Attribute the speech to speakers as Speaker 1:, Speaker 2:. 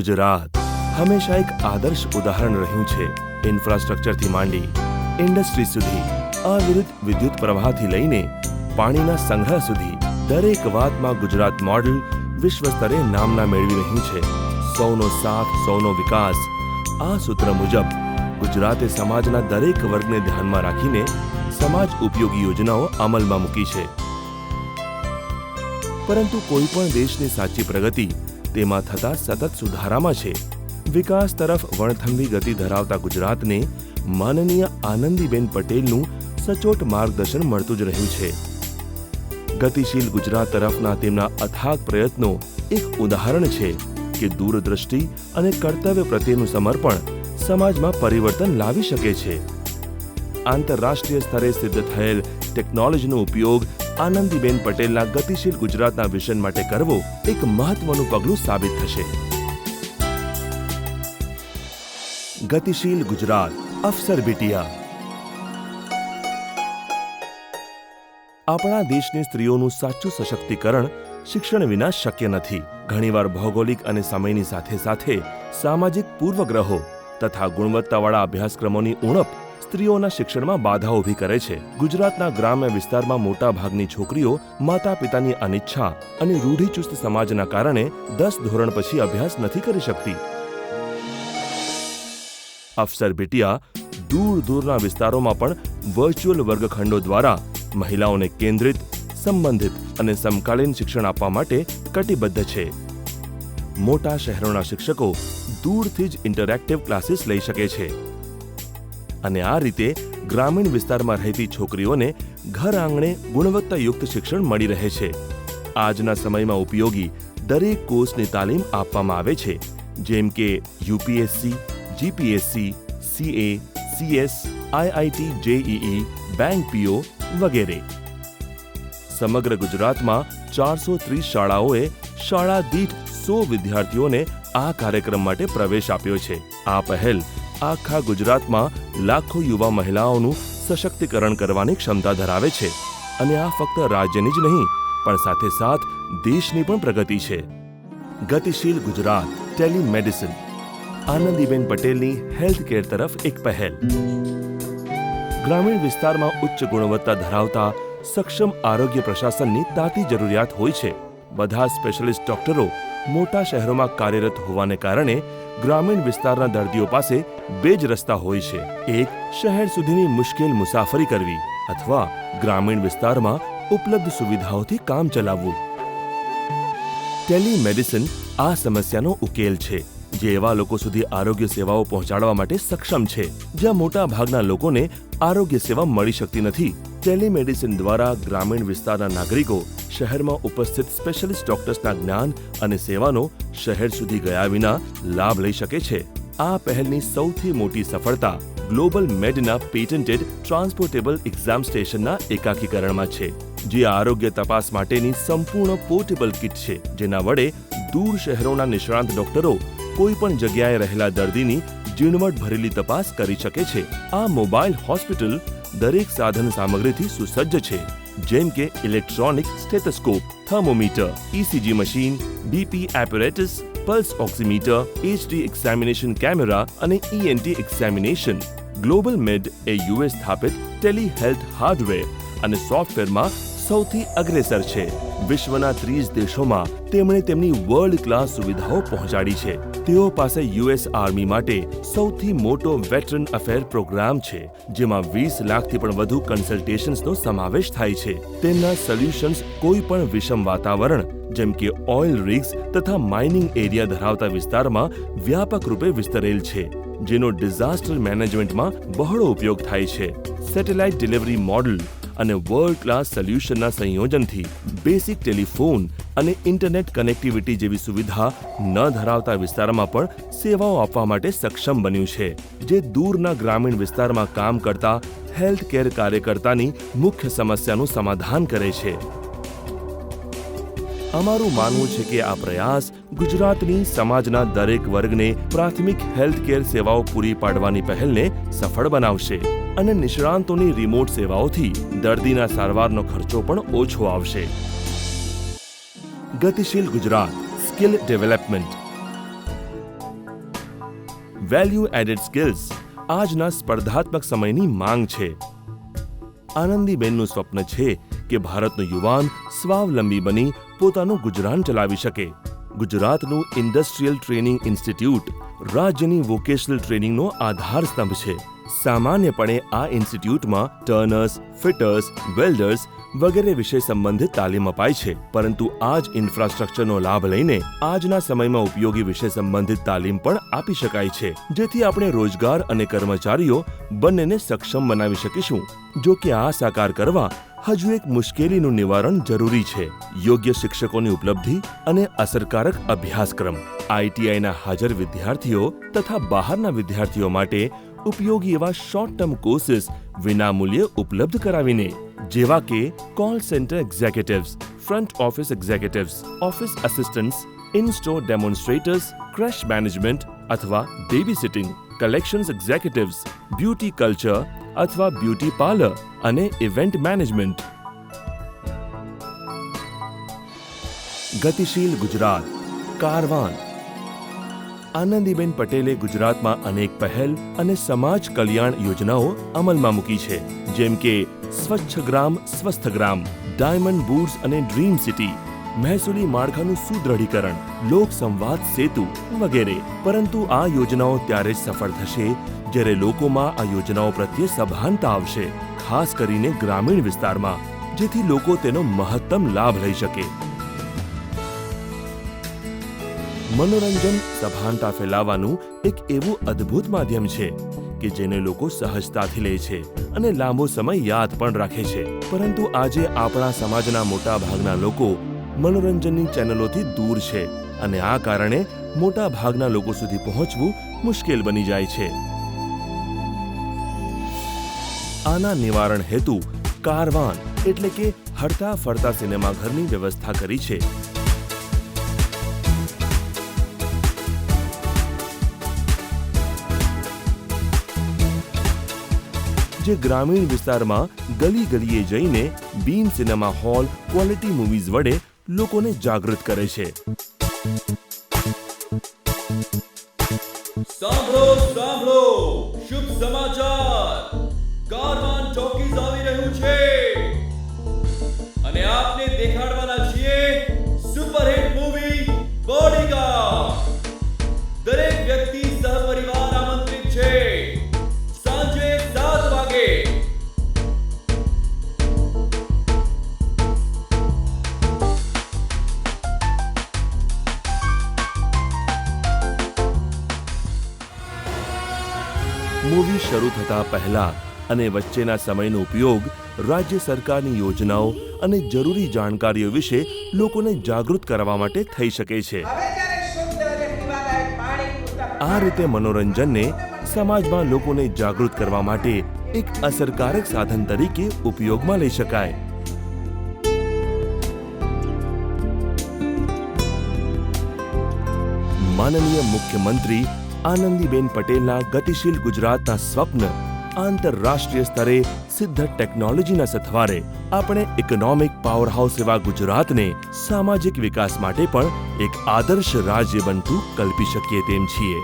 Speaker 1: ગુજરાત હંમેશા એક આદર્શ ઉદાહરણ રહ્યું છે. ઇન્ફ્રાસ્ટ્રક્ચરથી માંડી ઇન્ડસ્ટ્રી સુધી, અવિરત વિદ્યુત પ્રવાહથી લઈને પાણીના સંગ્રહ સુધી દરેક વાતમાં ગુજરાત મોડલ વિશ્વ સ્તરે નામના મેળવી રહ્યું છે. સૌનો સાથ, સૌનો વિકાસ. આ સૂત્ર મુજબ ગુજરાતે સમાજના દરેક વર્ગને ધ્યાનમાં રાખીને સમાજ ઉપયોગી યોજનાઓ અમલમાં મૂકી છે. પરંતુ કોઈ પણ દેશની સાચી પ્રગતિ તેમાં થતા સતત સુધારામાં છે. વિકાસ તરફ વણથંભી ગતિ ધરાવતા ગુજરાતને માનનીય આનંદીબેન પટેલનું સચોટ માર્ગદર્શન મળતું જ રહ્યું છે. ગતિશીલ ગુજરાત તરફના તેમના અથાગ પ્રયત્નો એક ઉદાહરણ છે કે દૂરદ્રષ્ટિ અને કર્તવ્ય પ્રત્યેનું સમર્પણ સમાજમાં પરિવર્તન લાવી શકે છે. આંતરરાષ્ટ્રીય સ્તરે સિદ્ધ થયેલ ટેકનોલોજીનો ઉપયોગ આનંદીબેન પટેલના ગતિશીલ ગુજરાતના વિઝન માટે કરવો એક મહત્વનું પગલું સાબિત થશે. ગતિશીલ ગુજરાત, અફસર બિટિયા. આપણા દેશની સ્ત્રીઓનું સાચું સશક્તિકરણ શિક્ષણ વિના શક્ય નથી. ઘણીવાર ભૌગોલિક અને સમયની સાથે સાથે સામાજિક પૂર્વગ્રહો તથા ગુણવત્તાવાળા અભ્યાસક્રમોની ઉણપ સ્ત્રીઓના શિક્ષણમાં બાધા ઊભી કરે છે. ગુજરાતના ગ્રામ્ય વિસ્તારમાં મોટા ભાગની છોકરીઓ માતા પિતાની અનિચ્છા અને રૂઢિચુસ્ત સમાજના કારણે 10 ધોરણ પછી અભ્યાસ નથી કરી શકતી. અફસર બિટિયા દૂર દૂરના વિસ્તારોમાં પણ વર્ચ્યુઅલ વર્ગખંડો દ્વારા મહિલાઓને કેન્દ્રિત, સંબંધિત અને સમકાલીન શિક્ષણ આપવા માટે કટિબદ્ધ છે. મોટા શહેરોના શિક્ષકો દૂરથી જ ઇન્ટરેક્ટિવ ક્લાસીસ લઈ શકે છે અને આ રીતે ગ્રામીણ વિસ્તારમાં રહેતી છોકરીઓને ઘર આંગણે ગુણવત્તાયુક્ત શિક્ષણ મળી રહે છે. આજના સમયમાં ઉપયોગી દરેક કોર્સની તાલીમ આપવામાં આવે છે, જેમ કે UPSC, GPSC, CA, CS, IIT, JEE, bank પીઓ વગેરે. સમગ્ર ગુજરાતમાં 430 શાળાઓએ શાળા દીઠ 100 વિદ્યાર્થીઓને આ કાર્યક્રમ માટે પ્રવેશ આપ્યો છે. આ પહેલ આખા ગુજરાતમાં લાખો યુવા મહિલાઓનું સશક્તિકરણ કરવાની ક્ષમતા ધરાવે છે અને આ ફક્ત રાજ્યની જ નહીં પણ સાથે સાથ દેશની પણ પ્રગતિ છે. ગતિશીલ ગુજરાત, ટેલિમેડિસિન. આનંદીબેન પટેલની હેલ્થ કેર તરફ એક પહેલ. ગ્રામીણ વિસ્તારમાં ઉચ્ચ ગુણવત્તા ધરાવતા સક્ષમ આરોગ્ય પ્રશાસનની તાતી જરૂરિયાત હોય છે. બધા સ્પેશિયાલિસ્ટ ડોક્ટરો મોટા શહેરોમાં કાર્યરત હોવાને કારણે ગ્રામીણ વિસ્તારના દર્દીઓ પાસે 2 જ રસ્તા હોય છે. એક, શહેર સુધીની મુશ્કેલ મુસાફરી કરવી અથવા ગ્રામીણ વિસ્તારમાં ઉપલબ્ધ સુવિધાઓથી કામ ચલાવવું. ટેલિમેડિસિન આ સમસ્યાનો ઉકેલ છે, જે એવા લોકો સુધી આરોગ્ય સેવાઓ પહોંચાડવા માટે સક્ષમ છે જ્યાં મોટા ભાગના લોકોને આરોગ્ય સેવા મળી શકતી નથી. ટેલિમેડિસિન દ્વારા ગ્રામીણ વિસ્તારના નાગરિકો શહેરમાં ઉપસ્થિત સ્પેશિયાલિસ્ટ ડોક્ટર્સના જ્ઞાન અને સેવાનો શહેર સુધી ગયા વિના લાભ લઈ શકે છે. આ પહેલની સૌથી મોટી સફળતા ગ્લોબલ મેડના પેટન્ટેડ ટ્રાન્સપોર્ટેબલ એક્ઝામ સ્ટેશનના એકાકીકરણમાં છે, જે આરોગ્ય તપાસ માટેની સંપૂર્ણ પોર્ટેબલ કિટ છે, જેના વડે દૂર શહેરોના નિષ્ણાંત ડોક્ટરો કોઈ પણ જગ્યાએ રહેલા દર્દીની ઝીણવટ ભરેલી તપાસ કરી શકે છે. આ મોબાઈલ હોસ્પિટલ દરેક સાધન સામગ્રીથી સુસજ્જ છે, જેમ કે electronic stethoscope, thermometer, ECG machine, BP apparatus, pulse oximeter, HD examination camera અને ENT એક્ઝામિનેશન. ગ્લોબલ મેડ એ યુએસ સ્થાપિત ટેલિહેલ્થ હાર્ડવેર અને સોફ્ટવેરમાં સૌથી અગ્રેસર છે. વિશ્વના 30 દેશોમાં તેમણે તેમની વર્લ્ડ ક્લાસ સુવિધાઓ પહોંચાડી છે. તેઓ પાસે યુએસ આર્મી માટે સૌથી મોટો વેટરન અફેર પ્રોગ્રામ છે, જેમાં 20 લાખથી પણ વધુ કન્સલ્ટેશન્સનો સમાવેશ થાય છે. તેમના સોલ્યુશન્સ કોઈ પણ વિષમ વાતાવરણ જેમ કે ઓઇલ રિગ્સ તથા માઇનિંગ એરિયા ધરાવતા વિસ્તારમાં વ્યાપક રૂપે વિસ્તરેલ છે, જેનો ડિઝાસ્ટર મેનેજમેન્ટમાં બહોળો ઉપયોગ થાય છે. સેટેલાઇટ ડિલિવરી મોડલ અને વર્લ્ડ ક્લાસ સોલ્યુશનના સંયોજનથી બેસિક ટેલિફોન અને ઇન્ટરનેટ કનેક્ટિવિટી જેવી સુવિધા ન ધરાવતા વિસ્તારમાં પણ સેવાઓ આપવા માટે સક્ષમ બન્યું છે, જે દૂરના ગ્રામીણ વિસ્તારમાં કામ કરતા હેલ્થ કેર કાર્યકર્તાની મુખ્ય સમસ્યાનું સમાધાન કરે છે. અમારું માનવું છે કે આ પ્રયાસ ગુજરાતની સમાજના દરેક વર્ગને પ્રાથમિક હેલ્થ કેર સેવાઓ પૂરી પાડવાની પહેલને સફળ બનાવશે અને નિષ્ણાંતોની રિમોટ સેવાઓથી દર્દીના સારવારનો ખર્ચો પણ ઓછો આવશે. ગતિશીલ Gujarat, skill development. Value added skills આજના સ્પર્ધાત્મક સમયની માંગ છે. આનંદીબેનનું સ્વપ્ન છે કે ભારતનો યુવાન સ્વાવલંબી બની પોતાનું ગુજરાન ચલાવી શકે. ગુજરાતનું ઇન્ડસ્ટ્રીયલ ટ્રેનિંગ ઇન્સ્ટિટ્યૂટ રાજ્યની વોકેશનલ ટ્રેનિંગનો આધારસ્તંભ છે. સામાન્યપણે આ ઇન્સ્ટિટ્યૂટમાં ટર્નર્સ, ફિટર્સ, વેલ્ડર્સ વગેરે વિષય સંબંધિત તાલીમ અપાય છે, પરંતુ આ જ ઇન્ફ્રાસ્ટ્રક્ચરનો લાભ લઈને આજના સમયમાં ઉપયોગી વિષય સંબંધિત તાલીમ પણ આપી શકાય છે, જેથી આપણે રોજગાર અને કર્મચારીઓ બંનેને સક્ષમ બનાવી શકીશું. જો કે આ સાકાર કરવા હજુ એક મુશ્કેલીનું નિવારણ જરૂરી છે: યોગ્ય શિક્ષકોની ઉપલબ્ધિ અને અસરકારક અભ્યાસક્રમ. આઈટીઆઈના હાજર વિદ્યાર્થીઓ તથા બહારના વિદ્યાર્થીઓ માટે ઉપયોગી એવા શોર્ટ ટર્મ કોર્સિસ વિનામૂલ્યે ઉપલબ્ધ કરાવીને, જેવા કે call centre executives, front office executives, office assistants, in store demonstrators, creche management અથવા babysitting, collections executives, beauty culture અથવા બ્યુટી પાર્લર અને ઇવેન્ટ મેનેજમેન્ટ. ગતિશીલ ગુજરાત કારવાન. આનંદીબેન પટેલે ગુજરાતમાં અનેક પહેલ અને સમાજ કલ્યાણ યોજનાઓ અમલમાં મૂકી છે, જેમ કે સ્વચ્છ ગ્રામ સ્વસ્થ ગ્રામ, ડાયમંડ બુર્સ અને ડ્રીમ સિટી, મહેસૂલી માળખાનું સુદ્રઢીકરણ, લોક સંવાદ સેતુ વગેરે. પરંતુ આ યોજનાઓ ત્યારે જ સફળ થશે જ્યારે લોકોમાં આ યોજનાઓ પ્રત્યે સભાનતા આવશે, ખાસ કરીને ગ્રામીણ વિસ્તારમાં, જેથી લોકો તેનો મહત્તમ લાભ લઈ શકે. મનોરંજન સભાનતા ફેલાવવાનું એક એવું અદ્ભુત માધ્યમ છે કે જેને લોકો સહજતાથી લે છે અને લાંબો સમય યાદ પણ રાખે છે. પરંતુ આજે આપણા સમાજના મોટા ભાગના લોકો મનોરંજનની ચેનલોથી દૂર છે અને આ કારણે મોટા ભાગના લોકો સુધી પહોંચવું મુશ્કેલ બની જાય છે. આના નિવારણ હેતુ કારવાન એટલે કે હરતા ફરતા સિનેમાઘરની વ્યવસ્થા કરી છે. જે ગ્રામીણ વિસ્તારમાં ગલી ગલીએ જઈને બીમ સિનેમા હોલ ક્વોલિટી મૂવીઝ વડે લોકોને જાગૃત કરે છે.
Speaker 2: સાંભળો સાંભળો, શુભ સમાચાર! કારવાન ટોકીઝ આવી રહ્યું છે અને આપને દેખાડવાના છીએ સુપરહિટ મૂવી બોડીગાર્ડ. દરેક વ્યક્તિ સહપરિવાર આમંત્રિત છે. સાંજે 7 વાગે.
Speaker 1: મૂવી શરૂ થતા પહેલા અને વચ્ચેના સમયનો ઉપયોગ રાજ્ય સરકારની યોજનાઓ અને જરૂરી જાણકારીઓ વિશે લોકોને જાગૃત કરવા માટે થઈ શકે છે. આ રીતે મનોરંજનને સમાજમાં લોકોને જાગૃત કરવા માટે એક અસરકારક સાધન તરીકે ઉપયોગમાં લઈ શકાય. માનનીય મુખ્યમંત્રી આનંદીબેન પટેલના ગતિશીલ ગુજરાતના સ્વપ્ન આંતરરાષ્ટ્રીય સ્તરે સિદ્ધ ટેકનોલોજીના સથવારે આપણે ઇકોનોમિક પાવરહાઉસ એવા ગુજરાતને સામાજિક વિકાસ માટે પણ એક આદર્શ રાજ્ય બનતું કલ્પી શકીએ તેમ છીએ.